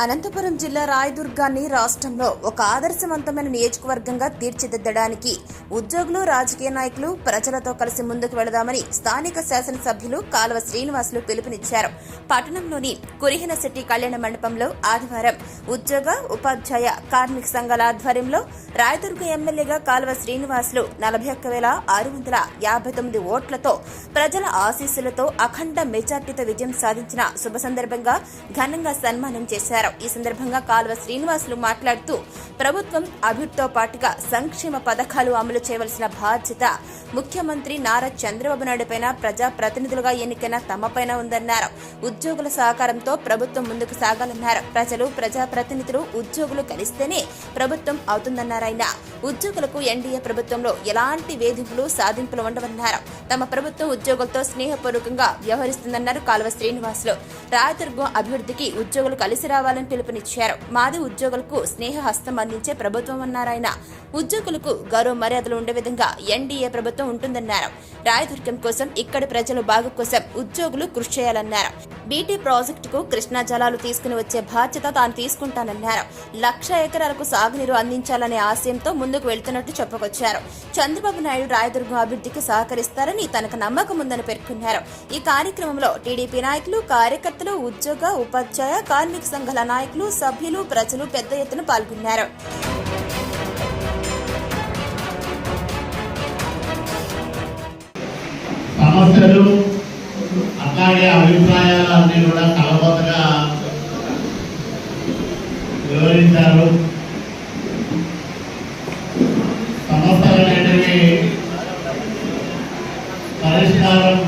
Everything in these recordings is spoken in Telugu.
అనంతపురం జిల్లా రాయదుర్గాన్ని రాష్ట్రంలో ఒక ఆదర్శవంతమైన నియోజకవర్గంగా తీర్చిదిద్దడానికి ఉద్యోగులు, రాజకీయ నాయకులు ప్రజలతో కలిసి ముందుకు వెళదామని స్థానిక శాసనసభ్యులు కాలువ శ్రీనివాసులు పిలుపునిచ్చారు. పట్టణంలోని కురిహినశెట్టి కళ్యాణ మండపంలో ఆదివారం ఉద్యోగ, ఉపాధ్యాయ, కార్మిక సంఘాల ఆధ్వర్యంలో రాయదుర్గ ఎమ్మెల్యేగా కాలువ శ్రీనివాసులు 41,659 ఓట్లతో ప్రజల ఆశీస్సులతో అఖండ మెజార్టీతో విజయం సాధించిన శుభ సందర్భంగా ఘనంగా సన్మానం చేశారు. ఈ సందర్భంగా కాలువ శ్రీనివాసులు మాట్లాడుతూ ప్రభుత్వం అభివృద్ధితో పాటుగా సంక్షేమ పథకాలు అమలు చేయవలసిన బాధ్యత ముఖ్యమంత్రి నారా చంద్రబాబు నాయుడు పైన ప్రజా ప్రతినిధులుగా ఎన్నికైన తమపైన ఉందన్నారు. ఉద్యోగుల సహకారంతో ప్రభుత్వం ముందుకు సాగాలన్నారు. ప్రజలు, ప్రజాప్రతినిధులు, ఉద్యోగులు కలిస్తేనే ప్రభుత్వం అవుతుందన్నారు. ఆయన ఉద్యోగులకు ఎన్డీఏ ప్రభుత్వంలో ఎలాంటి వేధింపులు, సాధింపులు ఉండవన్నారు. తమ ప్రభుత్వం ఉద్యోగులతో స్నేహపూర్వకంగా వ్యవహరిస్తుందన్నారు కాలువ శ్రీనివాసులు. రాయదుర్గం అభివృద్ధికి ఉద్యోగులు కలిసి రావాలని పిలుపునిచ్చారు. మాది ఉద్యోగులకు స్నేహ హస్తం అందించే ప్రభుత్వం అన్నారు. ఆయన ఉద్యోగులకు గౌరవ మర్యాదలు ఉండే విధంగా ఎన్డీఏ ప్రభుత్వం ఉంటుందన్నారు. రాయదుర్గం కోసం, ఇక్కడి ప్రజల బాగు కోసం ఉద్యోగులు కృషి చేయాలన్నారు. బీటీ ప్రాజెక్టుకు కృష్ణా జలాలు తీసుకుని వచ్చే బాధ్యత తాను తీసుకుంటానన్నారు. 1,00,000 ఎకరాలకు సాగునీరు అందించాలనే ఆశయంతో ముందుకు వెళ్తున్నట్టు చెప్పుకొచ్చారు. చంద్రబాబు నాయుడు రాయదుర్గం అభివృద్ధికి సహకరిస్తారని తనకు నమ్మకం ఉందని పేర్కొన్నారు. ఈ కార్యక్రమంలో టీడీపీ నాయకులు, కార్యకర్తలు, ఉద్యోగ, ఉపాధ్యాయ, కార్మిక సంఘాల నాయకులు, సభ్యులు, ప్రజలు పెద్ద ఎత్తున పాల్గొన్నారు. సమస్యలు అట్లాగే అభిప్రాయాలన్నీ కూడా కలబోతగా వివరించారు. సమస్యలు అనేటివి పరిష్కారం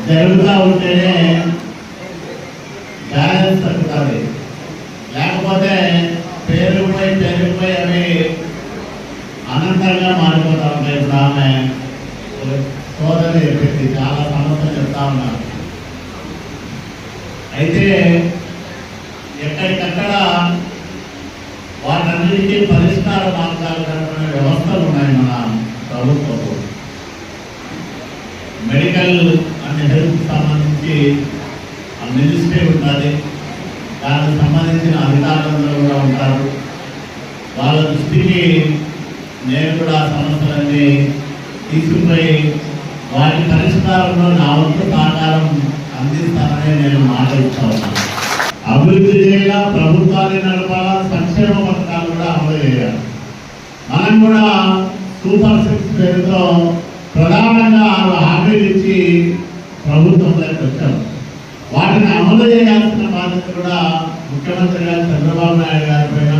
జరుగుతూ ఉంటేనే బ్యాలెన్స్ తగ్గుతుంది. లేకపోతే పేరుకుపోయి అవి అనంతంగా మారిపోతూ ఉంటాయి. ఇప్పుడు ఆమె సోదరు చెప్పింది, చాలా సమస్యలు చెప్తా ఉన్నారు. అయితే ఎక్కడికక్కడ వాటన్నిటికీ పరిష్కార మార్గాలు కనుక్కునే వ్యవస్థలు ఉన్నాయి మన ప్రభుత్వంలో. మెడికల్ అండ్ హెల్త్ సంబంధించి మినిస్ట్రీ ఉంటుంది, దానికి సంబంధించిన అధికారులందరూ కూడా ఉంటారు. వాళ్ళ దృష్టికి నేను కూడా సమస్యలన్నీ తీసుకుపోయి వాటి పరిష్కారంలో నా వంతు సహకారం అందిస్తానని నేను మాట ఇస్తా ఉన్నాను. అభివృద్ధి చేయాలా, ప్రభుత్వాన్ని నడపాలా, సంక్షేమ పథకాలు కూడా అమలు చేయాలి. మనం కూడా సూపర్ 6 పేరుతో ప్రధానంగా 6 హామీలు ఇచ్చి ప్రభుత్వంలోకి వచ్చాము. వాటిని అమలు చేయాల్సిన బాధ్యత కూడా ముఖ్యమంత్రి గారు చంద్రబాబు నాయుడు గారి పైన,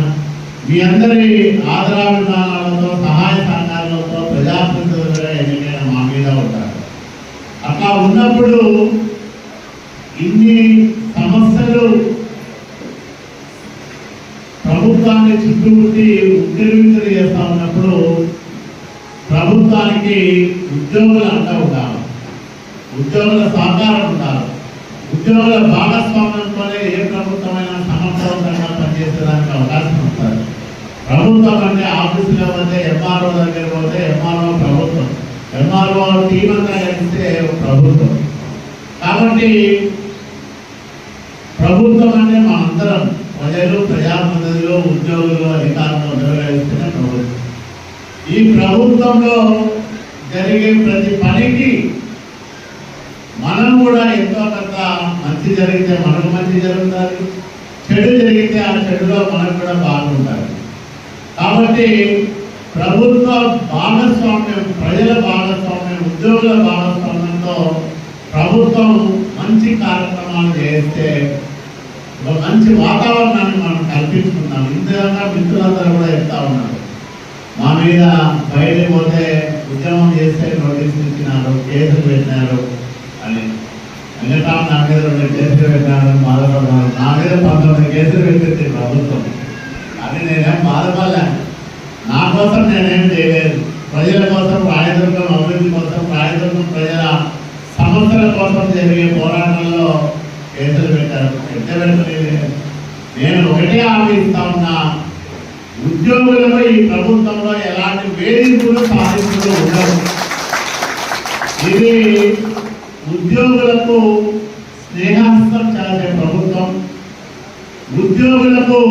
మీ అందరి ఆదరాభిమానాలతో, సహాయ సహకారాలతో ప్రజాప్రతినిధులుగా ఎన్నికైన మా మీద ఉంటారు. అట్లా ఉన్నప్పుడు ఇన్ని సమస్యలు ప్రభుత్వాన్ని చుట్టుముట్టి ఉద్యోగులు చేస్తా ఉన్నప్పుడు ప్రభుత్వానికి ఉద్యోగులు అండ ఉండాలి, ఉద్యోగుల సహకారం ఉండాలి. ఉద్యోగుల భాగస్వామ్యంతోనే ఏ ప్రభుత్వమైనా సమర్థవంతంగా పనిచేసేదానికి అవకాశం ఉంటుంది. ప్రభుత్వం అంటే ఆఫీసులో పోతే, ఎంఆర్ఓ దగ్గర పోతే ఎంఆర్ఓ ప్రభుత్వం, ఎంఆర్ఓ టీం అంతా కలిస్తే ప్రభుత్వం. కాబట్టి ప్రభుత్వం అంటే మనందరం ప్రజలు, ప్రజాప్రతినిధులు, ఉద్యోగులు, అధికారులు నిర్వహిస్తున్న ప్రభుత్వం. ఈ ప్రభుత్వంలో జరిగే ప్రతి పనికి మనం కూడా ఎంతో కొంత మంచి జరిగితే మనకు మంచి జరుగుతుంది, చెడు జరిగితే ఆ చెడులో మనకు కూడా బాగుంటుంది. కాబట్టి ప్రభుత్వ భాగస్వామ్యం, ప్రజల భాగస్వామ్యం, ఉద్యోగుల భాగస్వామ్యంతో ప్రభుత్వం మంచి కార్యక్రమాలు చేస్తే ఒక మంచి వాతావరణాన్ని మనం కల్పించుకున్నాం. ఇంతగా మిత్రులందరూ కూడా చెప్తా ఉన్నారు, మా మీద బయటకు పోతే ఉద్యమం చేస్తే నోటీసులు ఇచ్చినారు, కేసులు పెట్టినారు అని. మిగతా నా మీద 2 కేసులు పెట్టినారు, బాధపడ్డారు. నా మీద 19 కేసులు పెట్టింది ప్రభుత్వం. అది నేనేం బాధపడలే, నా కోసం నేనేం చేయలేదు. ప్రజల కోసం, రాయదుర్గం అభివృద్ధి కోసం, రాయదుర్గం ప్రజల సమస్యల కోసం జరిగే పోరాటంలో కేసులు పెట్టారు. నేను ఒకటే హామీ ఇస్తా ఉన్నా, ఉద్యోగులలో ఈ ప్రభుత్వంలో ఎలాంటి వేధింపులు, సాధింపులు ఉండవు. ఇది ఉద్యోగులకు స్నేహస్తం చేసే ప్రభుత్వం. ప్రజలకు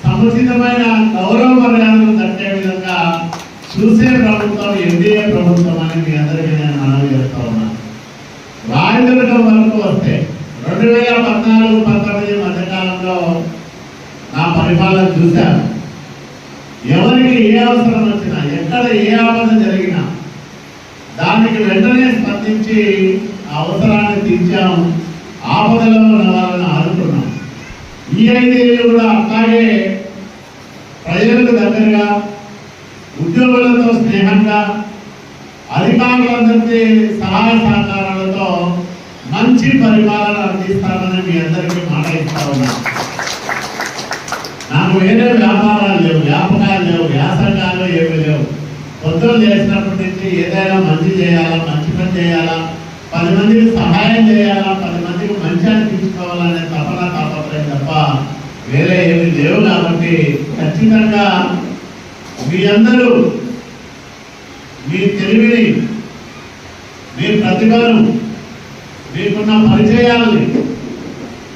సముచితమైన గౌరవ మర్యాదలు దక్కే విధంగా చూసే ప్రభుత్వం ఎన్డీఏ ప్రభుత్వం అని మీ అందరికీ నేను మనవి చేస్తా ఉన్నాను. రాయదుర్గం వరకు వస్తే 2014-19 మధ్యకాలంలో నా పరిపాలన చూశాను. ఎవరికి ఏ అవసరం వచ్చినా, ఎక్కడ ఏ ఆపద జరిగినా దానికి వెంటనే స్పందించి అవసరాన్ని తీర్చాం, ఆపదలో ఉన్న వాళ్ళని ఆదుకున్నాం. ఈ 5 ఏళ్ళు కూడా అట్లాగే ప్రజలకు దగ్గరగా, ఉద్యోగులతో స్నేహంగా, అధికారులందరికీ సహాయ సహకారాలతో మంచి పరిపాలన అందిస్తామని మీ అందరికీ మాట ఇస్తా ఉన్నాను. నాకు వేరే వ్యాపారాలు లేవు, వ్యాపకాలు లేవు, వ్యాసంగాలు ఏమీ లేవు. పొద్దున చేసినప్పటి నుంచి ఏదైనా మంచి చేయాలా, మంచి పని చేయాలా, 10 మందికి సహాయం చేయాలా, 10 మందికి మంచి అనిపించుకోవాలనే తపన తాపత్రయం తప్ప వేరే ఏమి లేవు. కాబట్టి ఖచ్చితంగా మీ అందరూ మీ తెలివిని, మీ ప్రతిభను, మీకున్న పరిచయాలని,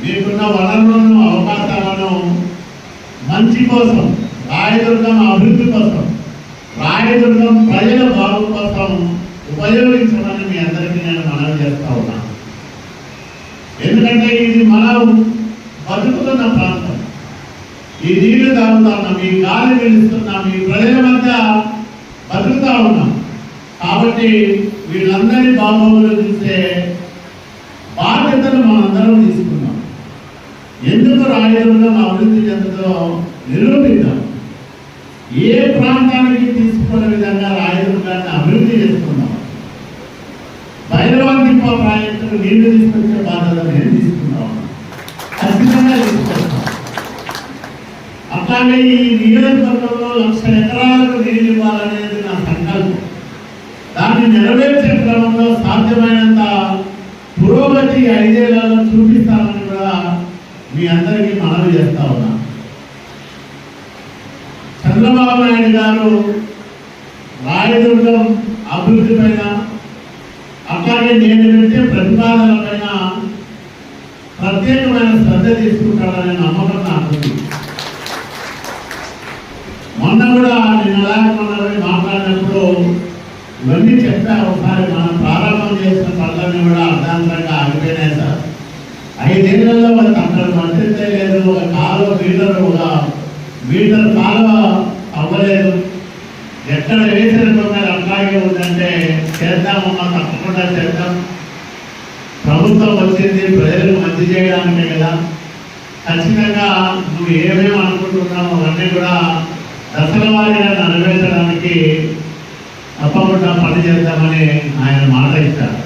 మీకున్న వనరులను, అవకాశాలను మంచి కోసం, రాయదుర్గం అభివృద్ధి కోసం, రాయదుర్గం ప్రజల బాగు కోసం ఉపయోగించమని మీ అందరికీ నేను మనవి చేస్తా ఉన్నాను. ఎందుకంటే ఇది మనం బతుకుతున్న ప్రాంతం. ఈ నీళ్లు తాగుతున్నాం, ఈ గాలి పీలుస్తున్నాం, ఈ ప్రజల మధ్య బతుకుతా ఉన్నాం. కాబట్టి వీళ్ళందరి బాగోగులు చూసే బాధ్యతను మనందరం తీసుకున్నాం. ఎందుకు రాయదుర్గం అభివృద్ధి చెందుతో నిరూపిద్దాం. ఏ ప్రాంతానికి తీసుకునే విధంగా రాయదుర్గాన్ని అభివృద్ధి చేసుకున్నాం. భైరవాన్ తిప్ప ప్రాజెక్టుకు నీళ్లు తీసుకొచ్చే బాధ్యత నేను తీసుకున్నాం, ఖచ్చితంగా తీసుకొస్తాం. అట్లాగే ఈ నియోజకవర్గంలో 1,00,000 ఎకరాలకు నీళ్ళు ఇవ్వాలనేది నా సంకల్పం. దాన్ని నెరవేర్చే క్రమంలో సాధ్యమైనంత పురోగతి 5 ఏళ్లలో చూపిస్తామని కూడా మీ అందరికీ మనవి చేస్తా ఉన్నా. చంద్రబాబు నాయుడు గారు రాయదుర్గం అభివృద్ధి పైన, అట్లాగే నేను పెట్టే ప్రతిపాదనల పైన ప్రత్యేకమైన శ్రద్ధ తీసుకుంటాడనే నమ్మకం నాకుంది. మొన్న కూడా నేను అలాగే మాట్లాడినప్పుడు ఇవన్నీ చెప్పా. ఒకసారి మనం ప్రారంభం చేసిన పనులన్నీ కూడా అర్ధాంతరంగా ఆగిపోయినాయి సార్. 5 ఏళ్లలో మనకు అక్కడ మద్దతే లేదు, ఒక కాలువ మీటర్ కాలువ అవ్వలేదు. ఎక్కడ వేసిన కొందరు అట్లాగే ఉందంటే చేద్దామమ్మా, తప్పకుండా చేద్దాం. ప్రభుత్వం వచ్చింది ప్రజలకు మంచి చేయడానికే కదా. ఖచ్చితంగా నువ్వు ఏమేమి అనుకుంటున్నావు అవన్నీ కూడా దశల వారీగా నెరవేర్చడానికి తప్పకుండా పని చేద్దామని ఆయన మాట ఇచ్చారు.